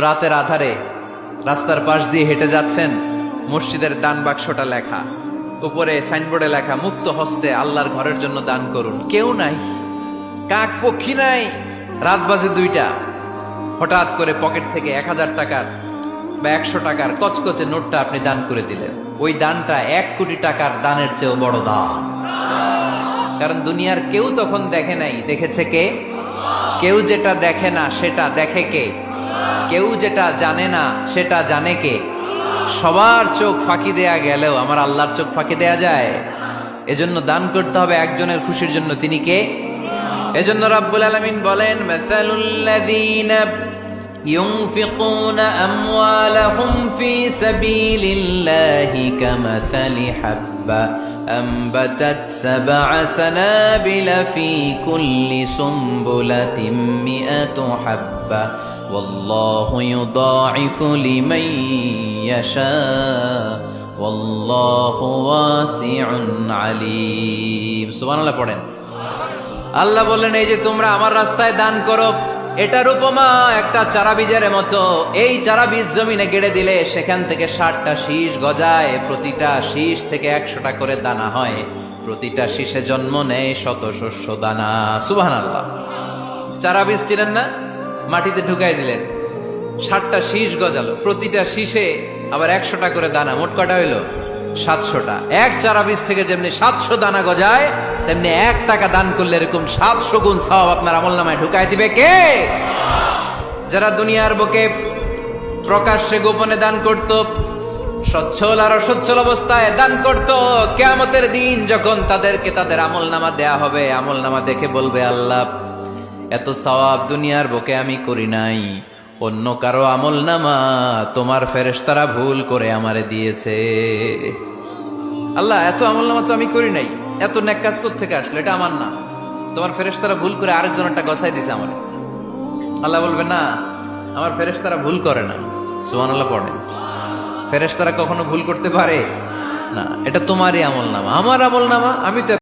রাতের আধারে রাস্তার পাশ দিয়ে হেঁটে যাচ্ছেন, মসজিদের দান বাক্সটা লেখা, উপরে সাইনবোর্ডে লেখা মুক্ত হস্তে আল্লাহর ঘরের জন্য দান করুন। কেউ নাই, কাক পক্ষী নাই। রাত বাজে 2টা, হঠাৎ করে পকেট থেকে 1000 টাকার বা 100 টাকার কচকচে নোটটা আপনি দান করে দিলেন। ওই দানটা 1 কোটি টাকার দানের চেয়েও বড় দান। কারণ দুনিয়ার কেউ তখন দেখে নাই, দেখেছে কে? কেউ যেটা দেখে না সেটা দেখে কে? কেউ যেটা জানে না সেটা জানে কে? সবার চোখ ফাঁকি দেয়া গেলেও আমার আল্লাহর চোখ ফাঁকি দেয়া যায়? এজন্য দান করতে হবে একজনের খুশির জন্য। তিনি কে? এজন্য রাব্বুল আলামিন বলেন, মাসালুল্লাযীনা ইউনফিকুনা আমওয়ালাহুম ফি সাবিলিল্লাহি কামাসালি হাব্বা আমবাতাত সাবআ সানাবিলা ফি কুল্লি সুমবুলাতিন মিআতু হাব্বা ওয়াল্লাহু ইউদাঈফু লিমান ইয়াশা ওয়াল্লাহু ওয়াসিউন আলীম। সুবহানাল্লাহ পড়েন। আল্লাহ বললেন, এই যে তোমরা আমার রাস্তায় দান করো, এটার উপমা একটা চারা বীজের মতো। এই চারা বীজ জমিনে গেড়ে দিলে সেখান থেকে 60টা শীষ গজায়, প্রতিটা শীষ থেকে 100টা করে দানা হয়, প্রতিটা শীষে জন্ম নেয় শত শস্য দানা। সুবহানাল্লাহ। চারা বীজ ছিলেন না, মাটিতে ঢুকাই দিলেন, 60টা শীষ গজালো, প্রতিটা শীষে আবার 100টা করে দানা, মোট কটা হইলো? 700টা। এক চারা বীজ থেকে যেমনি 700 দানা গজায়, তেমনি 1 টাকা দান করলে এরকম 700 গুণ সওয়াব আপনার আমলনামায় ঢুকাই দিবে কে? যারা দুনিয়ার বুকে প্রকাশ্যে গোপনে দান করত, সচ্ছল আর অসচ্ছল অবস্থায় দান করত, কিয়ামতের দিন যখন তাদেরকে তাদের আমলনামা দেয়া হবে, আমলনামা দেখে বলবে, আল্লাহ এত সওয়াব দুনিয়ার বুকে আমি করি নাই, অন্য কারো আমলনামা তোমার ফেরেশতারা ভুল করে আমারে দিয়েছে। আল্লাহ এত আমলনামা তো আমি করি নাই, এত নেক কাজ থেকে আসলো, এটা আমার না, তোমার ফেরেশতারা ভুল করে আরেকজনেরটা গছাই দিছে আমারে। আল্লাহ বলবে, না, আমার ফেরেশতারা ভুল করে না। সুবহানাল্লাহ পড়েন। ফেরেশতারা কখনো ভুল করতে পারে না, এটা তোমারই আমলনামা, আমার আমলনামা, আমি তো